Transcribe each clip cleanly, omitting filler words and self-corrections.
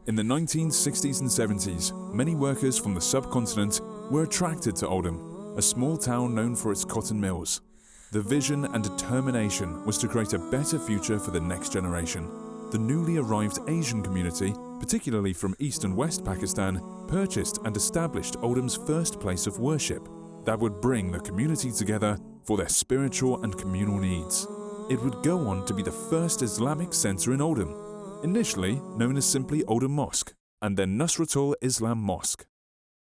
In the 1960s and 70s, many workers from the subcontinent were attracted to Oldham, a small town known for its cotton mills. The vision and determination was to create a better future for the next generation. The newly arrived Asian community, particularly from East and West Pakistan, purchased and established Oldham's first place of worship that would bring the community together for their spiritual and communal needs. It would go on to be the first Islamic centre in Oldham, initially known as simply Oldham Mosque, and then Nusratul Islam Mosque.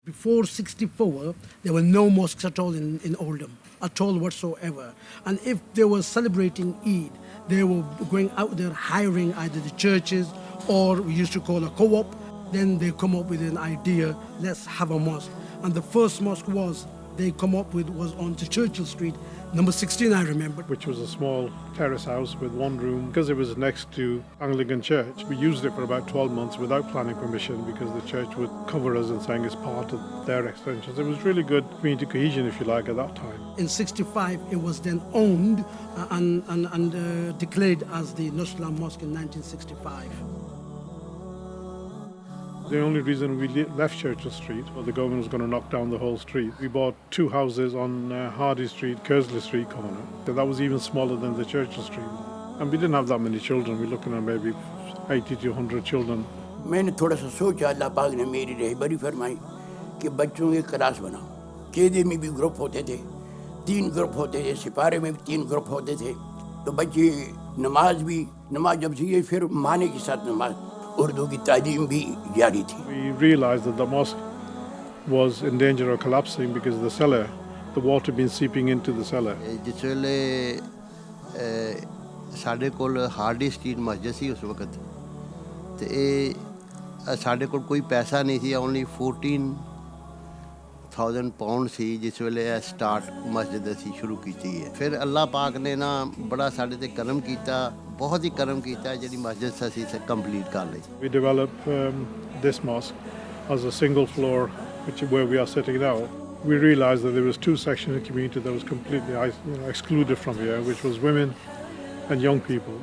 Before 64, there were no mosques at all in Oldham, at all whatsoever. And if they were celebrating Eid, they were going out there hiring either the churches or we used to call a co-op. Then they come up with an idea, let's have a mosque. And the first mosque they come up with was on to Churchill Street, number 16, I remember. Which was a small terrace house with one room. Because it was next to Anglican Church, we used it for about 12 months without planning permission because the church would cover us and saying it's part of their extensions. It was really good community cohesion, if you like, at that time. In 65, it was then owned and declared as the Nusra Mosque in 1965. The only reason we left Churchill Street was the government was going to knock down the whole street. We bought 2 houses on Hardy Street, Kersley Street corner. So that was even smaller than the Churchill Street. And we didn't have that many children. We're looking at maybe 80 to 100 children. मैंने थोड़ा सा सोचा, अल्लाह पाक ने मेरी रहबरी फरमाई कि बच्चों की क्लास बनाओ। केदे में भी ग्रुप होते थे, 3 ग्रुप होते थे, सिपारे में भी 3 ग्रुप होते थे। तो बच्चे नमाज जब से फिर माने के साथ नमाज उर्दू की तालीम भी जारी थी। We realized that the mosque was in danger of collapsing because the water had been seeping into the cellar. जिस वेले साढ़े कोल हार्डी स्ट्रीट मस्जिद सी उस वक्त ते साढ़े कोल कोई पैसा नहीं थी, only 14,000 pound सी जिस वेले स्टार्ट मस्जिद असी शुरू की है। फिर अल्लाह पाक ने ना बड़ा साढ़े ते करम कीता, बहुत ही करम कीता जिहड़ी मस्जिद असी कंप्लीट कर ली। We developed this mosque as a single floor, where we are sitting now. We realized that there was 2 sections of the community that was completely excluded from here, which was women and young people.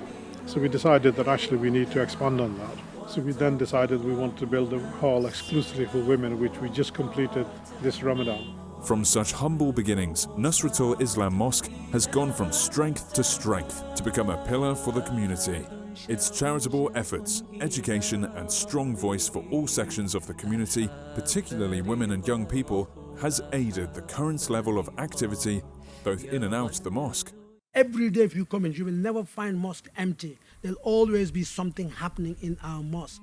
So we decided that actually we need to expand on that. So we then decided we wanted to build a hall exclusively for women, which we just completed this Ramadan. From such humble beginnings, Nusratul Islam Mosque has gone from strength to strength to become a pillar for the community. Its charitable efforts, education and strong voice for all sections of the community, particularly women and young people, has aided the current level of activity both in and out the mosque. Every day if you come in, you will never find mosque empty. There'll always be something happening in our mosque.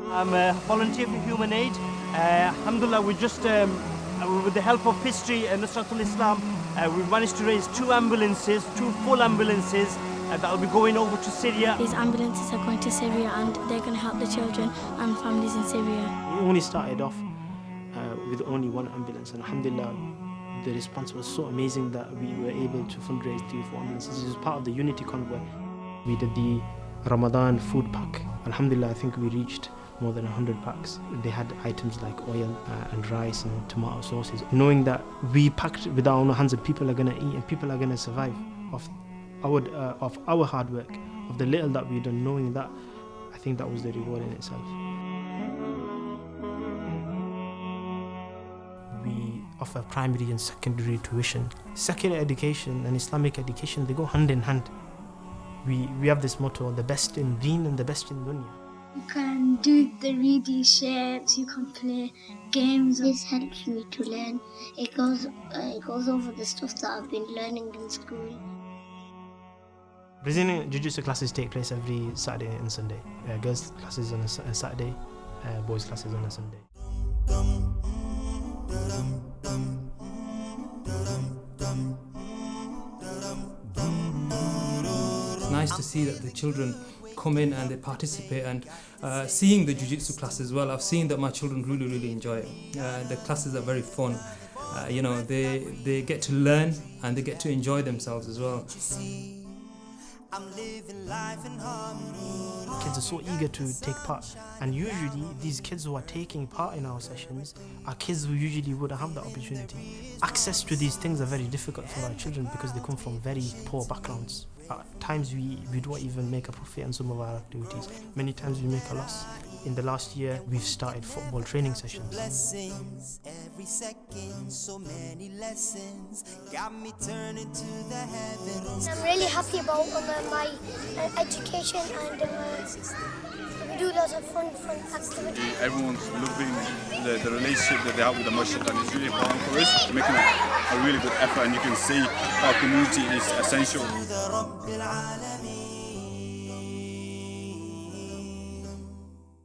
I'm a volunteer for Human Aid. Alhamdulillah, we just, with the help of History and Nusratul Islam, we've managed to raise 2 ambulances, 2 full ambulances that will be going over to Syria. These ambulances are going to Syria and they're going to help the children and families in Syria. We only started off with only 1 ambulance, and alhamdulillah, the response was so amazing that we were able to fundraise 3-4 ambulances. This is part of the Unity Convoy. We did the Ramadan food pack. Alhamdulillah, I think we reached more than 100 packs. They had items like oil and rice and tomato sauces. Knowing that we packed with our own hands and people are going to eat and people are going to survive of our hard work, of the little that we've done, knowing that, I think that was the reward in itself. We offer primary and secondary tuition. Secular education and Islamic education, they go hand in hand. We have this motto, the best in deen and the best in dunya. You can do the 3D shapes, you can play games. This helps me to learn. It goes over the stuff that I've been learning in school. Brazilian Jiu-Jitsu classes take place every Saturday and Sunday. Girls classes on a Saturday, boys classes on a Sunday. It's nice to see that the children come in and they participate, and seeing the jiu-jitsu class as well, I've seen that my children really enjoy it. The classes are very fun. They get to learn and they get to enjoy themselves as well. Kids are so eager to take part, and usually these kids who are taking part in our sessions are kids who usually wouldn't have that opportunity. Access to these things are very difficult for our children because they come from very poor backgrounds. At times we don't even make a profit on some of our activities. Many times we make a loss. In the last year, we've started football training sessions. Blessings every second, so many lessons got me turning to the heavens. I'm really happy about my education, and we do lots of fun activities. Everyone's loving the relationship that they have with the masjid, and it's really important for us. We're making a really good effort, and you can see our community is essential.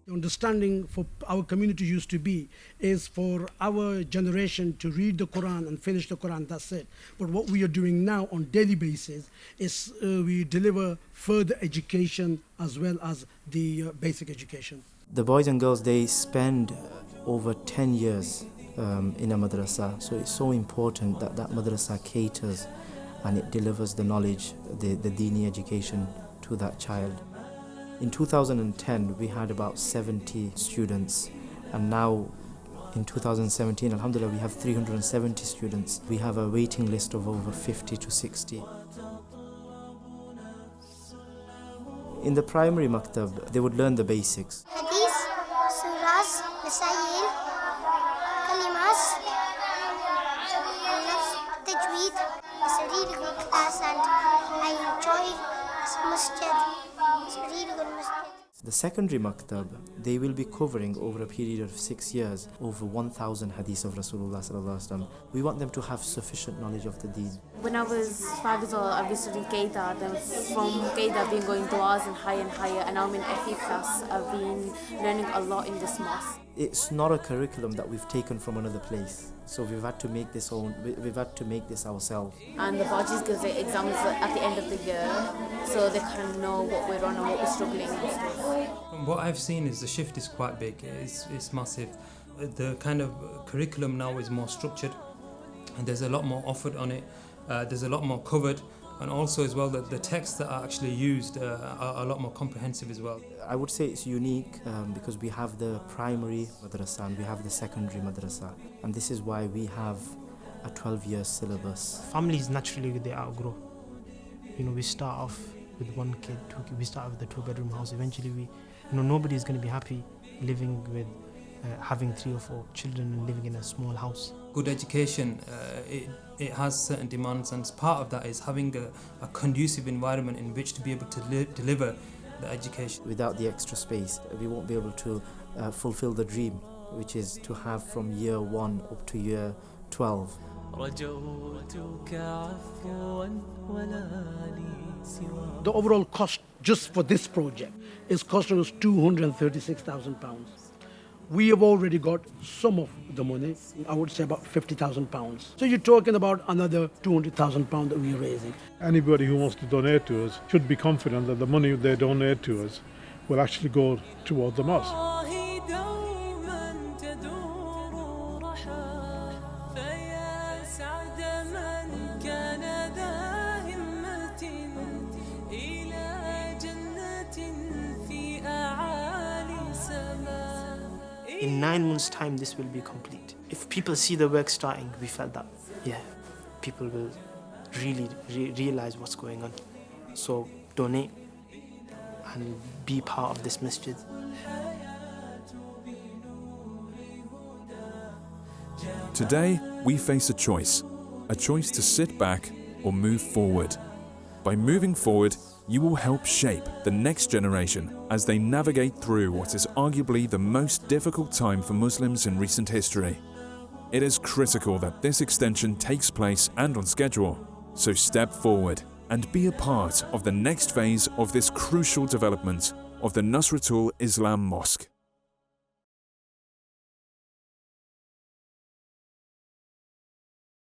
The understanding for our community used to be is for our generation to read the Quran and finish the Quran, that's it. But what we are doing now on daily basis is we deliver further education as well as the basic education. The boys and girls, they spend over 10 years in a madrasa, so it's so important that that madrasa caters and it delivers the knowledge, the Dini education to that child. In 2010, we had about 70 students, and now in 2017, alhamdulillah, we have 370 students. We have a waiting list of over 50 to 60. In the primary maktab, they would learn the basics. Hadith, surahs, masail, kalimas, tajweed. It's a really good class, and I enjoy this masjid. It's a really good masjid. The secondary maktab, they will be covering over a period of 6 years over 1,000 hadiths of Rasulullah sallallahu alaihi wasallam. We want them to have sufficient knowledge of the deen. When I was 5 years old, I was studying Qaeda. Then from Qaeda, I've been going du'as and higher, and now I'm in FE class. I've been learning a lot in this mosque. It's not a curriculum that we've taken from another place, so we've had to make this ourselves. And the Bajis gives the exams at the end of the year, so they kind of know what we're on and what we're struggling and stuff. From what I've seen is the shift is quite big, it's massive. The kind of curriculum now is more structured, and there's a lot more offered on it, there's a lot more covered, and also as well that the texts that are actually used are a lot more comprehensive as well. I would say it's unique because we have the primary madrasa and we have the secondary madrasa, and this is why we have a 12-year syllabus. Families naturally they outgrow. You know, we start off with one kid, we start with a 2-bedroom house. Eventually, nobody is going to be happy living with having 3 or 4 children and living in a small house. Good education, it has certain demands, and part of that is having a conducive environment in which to be able to deliver the education. Without the extra space, we won't be able to fulfill the dream, which is to have from year 1 up to year 12. The overall cost just for this project is costing us £236,000. We have already got some of the money, I would say about £50,000. So you're talking about another £200,000 that we're raising. Anybody who wants to donate to us should be confident that the money they donate to us will actually go towards the mosque. In 9 months' time, this will be complete. If people see the work starting, we felt that, people will really realize what's going on. So donate and be part of this masjid. Today, we face a choice to sit back or move forward. By moving forward, you will help shape the next generation as they navigate through what is arguably the most difficult time for Muslims in recent history. It is critical that this extension takes place and on schedule, so step forward and be a part of the next phase of this crucial development of the Nusratul Islam Mosque.